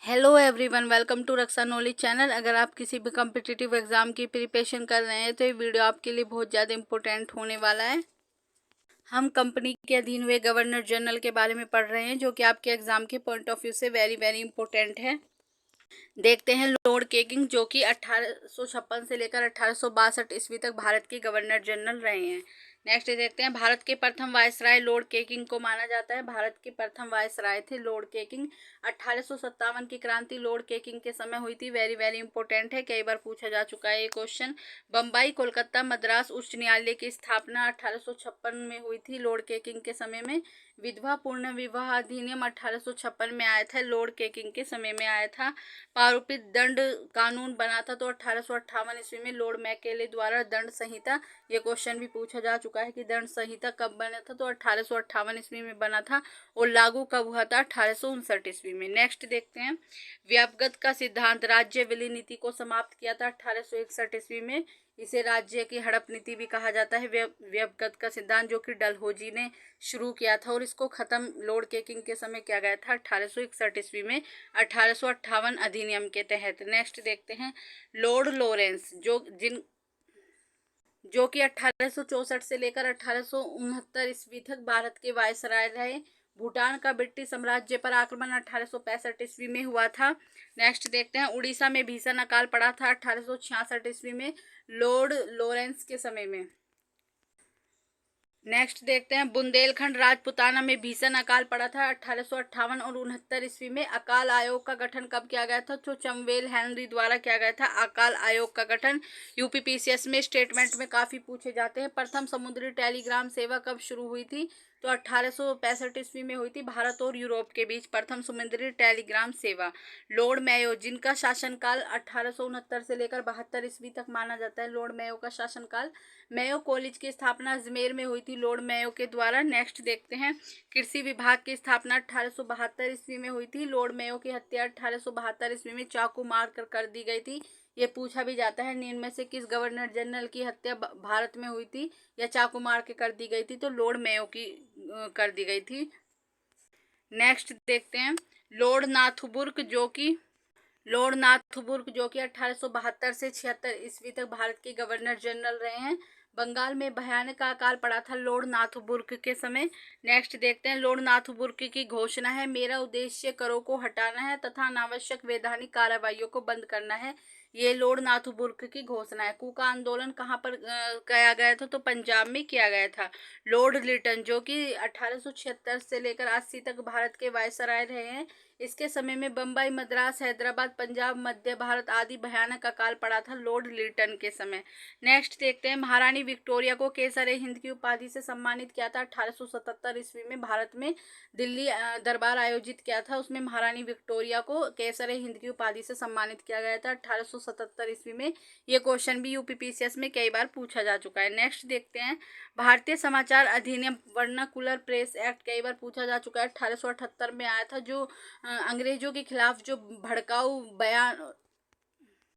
Hello everyone, welcome to Raksha knowledge channel. अगर आप किसी भी कम्पिटिटिव एग्जाम की प्रिपरेशन कर रहे हैं तो ये वीडियो आपके लिए बहुत ज़्यादा इम्पोर्टेंट होने वाला है। हम कंपनी के अधीन हुए गवर्नर जनरल के बारे में पढ़ रहे हैं, जो कि आपके एग्जाम के पॉइंट ऑफ व्यू से वेरी वेरी इंपॉर्टेंट है। देखते हैं लॉर्ड केकिंग, जो कि 1856 से लेकर 1862 ईस्वी तक भारत के गवर्नर जनरल रहे हैं। नेक्स्ट देखते हैं, भारत के प्रथम वायसराय लॉर्ड केकिंग को माना जाता है। भारत के प्रथम वायसराय थे लॉर्ड केकिंग। 1857 की क्रांति लॉर्ड केकिंग के समय हुई थी। वेरी वेरी इंपॉर्टेंट है, कई बार पूछा जा चुका है ये क्वेश्चन। बम्बई, कोलकाता, मद्रास उच्च न्यायालय की स्थापना 1856 में हुई थी लॉर्ड केकिंग के समय में। विधवा पूर्ण विवाह अधिनियम 1856 में आया था, लॉर्ड केकिंग के समय में आया था। आरोपित दंड कानून बना था तो 1858 ईस्वी में लॉर्ड मैकेले द्वारा दंड संहिता। ये क्वेश्चन भी पूछा जा चुका है कि दंड संहिता कब बना था, तो 1858 ईस्वी में बना था और लागू कब हुआ था, 1859 ईस्वी में। नेक्स्ट देखते हैं, व्यापगत का सिद्धांत राज्य विलय नीति को समाप्त किया था 1861 ईस्वी में। इसे राज्य की हड़प नीति भी कहा जाता है। व्यापगत का सिद्धांत जो कि डलहौजी ने शुरू किया था और इसको खत्म लॉर्ड केकिंग के समय किया गया था 1861 ईस्वी में 1858 अधिनियम के तहत। नेक्स्ट देखते हैं, लॉर्ड लॉरेंस जो कि 1864 से लेकर 1869 ईस्वी तक भारत के वायसराय रहे। भूटान का ब्रिटिश साम्राज्य पर आक्रमण 1865 ईस्वी में हुआ था। नेक्स्ट देखते हैं, उड़ीसा में भीषण अकाल पड़ा था 1866 ईस्वी में लॉर्ड लॉरेंस के समय में। नेक्स्ट देखते हैं, बुंदेलखंड राजपुताना में भीषण अकाल पड़ा था 1858 और 69 ईस्वी में। अकाल आयोग का गठन कब किया गया था, तो चमवेल हेनरी द्वारा किया गया था अकाल आयोग का गठन। यूपीपीसीएस में स्टेटमेंट में काफ़ी पूछे जाते हैं। प्रथम समुद्री टेलीग्राम सेवा कब शुरू हुई थी, तो 1865 ईस्वी में हुई थी। भारत और यूरोप के बीच प्रथम समुद्री टेलीग्राम सेवा। लॉर्ड मेयो, जिनका शासनकाल 1869 से लेकर 72 ईस्वी तक माना जाता है, लॉर्ड मेयो का शासनकाल। मेयो कॉलेज की स्थापना अजमेर में हुई थी लॉर्ड मेयो के द्वारा। नेक्स्ट देखते हैं, कृषि विभाग की स्थापना 1872 ईस्वी में हुई थी। लॉर्ड मेयो की हत्या 1872 ईस्वी में चाकू मार कर दी गई थी। ये पूछा भी जाता है, निम्न में से किस गवर्नर जनरल की हत्या भारत में हुई थी या चाकू मार के कर दी गई थी, तो लॉर्ड मेयो की कर दी गई थी। नेक्स्ट देखते हैं, लॉर्ड नाथुबुर्ग जो कि 1872 से 76 ईस्वी तक भारत के गवर्नर जनरल रहे हैं। बंगाल में भयानक अकाल पड़ा था लॉर्ड नाथुबुर्ग के समय। नेक्स्ट देखते हैं, लॉर्ड नाथुबुर्ग की घोषणा है, मेरा उद्देश्य करों को हटाना है तथा अनावश्यक वैधानिक कार्रवाइयों को बंद करना है। ये लॉर्ड नाथुबुर्ग की घोषणा है। कूका आंदोलन कहाँ पर किया गया था, तो पंजाब में किया गया था। लॉर्ड लिटन जो कि 1876 से लेकर 80 तक भारत के वायसराय रहे हैं। इसके समय में बम्बई, मद्रास, हैदराबाद, पंजाब, मध्य भारत आदि भयानक अकाल पड़ा था लॉर्ड लिटन के समय। नेक्स्ट देखते हैं, महारानी विक्टोरिया को केसर ए हिंद की उपाधि से सम्मानित किया था 1877 ईस्वी में। भारत में दिल्ली दरबार आयोजित किया था, उसमें महारानी विक्टोरिया को केसर ए हिंद की उपाधि से सम्मानित किया गया था 1877 ईस्वी में। ये क्वेश्चन भी यूपीपीसीएस में कई बार पूछा जा चुका है। नेक्स्ट देखते हैं, भारतीय समाचार अधिनियम वर्नाकुलर प्रेस एक्ट कई बार पूछा जा चुका है। 1878 में आया था, जो अंग्रेजों के खिलाफ जो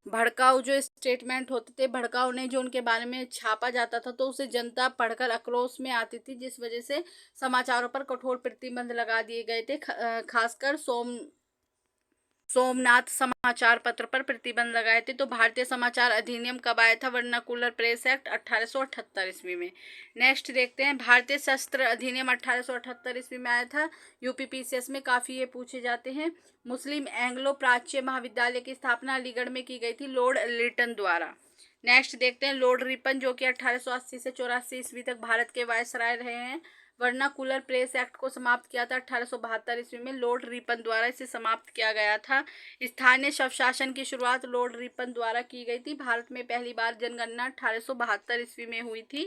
भड़काऊ जो स्टेटमेंट होते थे, भड़काऊ नहीं, जो उनके बारे में छापा जाता था तो उसे जनता पढ़कर आक्रोश में आती थी, जिस वजह से समाचारों पर कठोर प्रतिबंध लगा दिए गए थे। खासकर सोमनाथ समाचार पत्र पर प्रतिबंध लगाए थे। तो भारतीय समाचार अधिनियम कब आया था, वर्नाकुलर प्रेस एक्ट 1878 ईस्वी में। नेक्स्ट देखते हैं, भारतीय शस्त्र अधिनियम 1878 ईस्वी में आया था। यूपीपीसीएस में काफ़ी ये पूछे जाते हैं। मुस्लिम एंग्लो प्राच्य महाविद्यालय की स्थापना अलीगढ़ में की गई थी लॉर्ड लिटन द्वारा। नेक्स्ट देखते हैं, लॉर्ड रिपन जो कि 1880 से 84 ईस्वी तक भारत के वायसराय रहे हैं। वर्नाकुलर प्रेस एक्ट को समाप्त किया था 1872 ईस्वी में, लॉर्ड रिपन द्वारा इसे समाप्त किया गया था। स्थानीय स्वशासन की शुरुआत लॉर्ड रिपन द्वारा की गई थी। भारत में पहली बार जनगणना 1872 ईस्वी में हुई थी।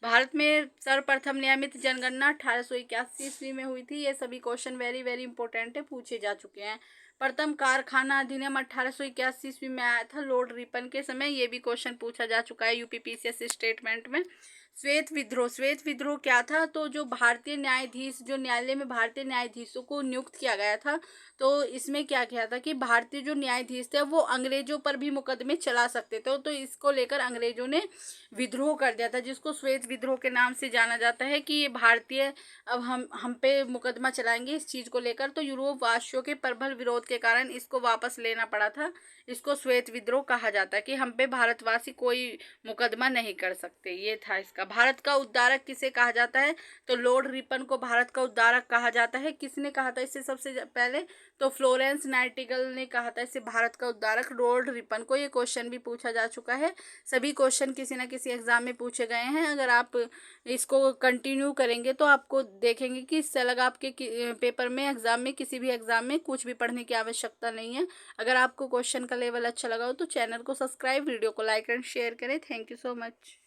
भारत में सर्वप्रथम नियमित जनगणना 1881 ईस्वी में हुई थी। ये सभी क्वेश्चन वेरी वेरी इंपॉर्टेंट है, पूछे जा चुके हैं। प्रथम कारखाना अधिनियम 1881 ईस्वी में आया था लॉर्ड रिपन के समय। ये भी क्वेश्चन पूछा जा चुका है यूपीपीसीएस स्टेटमेंट में। श्वेत विद्रोह क्या था? तो जो भारतीय न्यायाधीश, जो न्यायालय में भारतीय न्यायाधीशों को नियुक्त किया गया था, तो इसमें क्या किया था कि भारतीय जो न्यायाधीश थे वो अंग्रेजों पर भी मुकदमे चला सकते थे, तो इसको लेकर अंग्रेजों ने विद्रोह कर दिया था, जिसको श्वेत विद्रोह के नाम से जाना जाता है कि ये भारतीय अब हम पे मुकदमा चलाएंगे इस चीज़ को लेकर। तो यूरोप वासियों के प्रबल विरोध के कारण इसको वापस लेना पड़ा था। इसको श्वेत विद्रोह कहा जाता है कि हम पे भारतवासी कोई मुकदमा नहीं कर सकते। ये था इसका। भारत का उद्धारक किसे कहा जाता है? तो लॉर्ड रिपन को भारत का उद्धारक कहा जाता है। किसने कहा था इसे सबसे पहले? तो फ्लोरेंस नाइटिंगेल ने कहा था इसे भारत का उद्धारक लॉर्ड रिपन को। ये क्वेश्चन भी पूछा जा चुका है। सभी क्वेश्चन किसी ना किसी एग्जाम में पूछे गए हैं। अगर आप इसको कंटिन्यू करेंगे तो आपको देखेंगे कि इससे अलग आपके पेपर में, एग्जाम में, किसी भी एग्जाम में कुछ भी पढ़ने की आवश्यकता नहीं है। अगर आपको क्वेश्चन का लेवल अच्छा लगा हो तो चैनल को सब्सक्राइब, वीडियो को लाइक एंड शेयर करें। Thank you so much.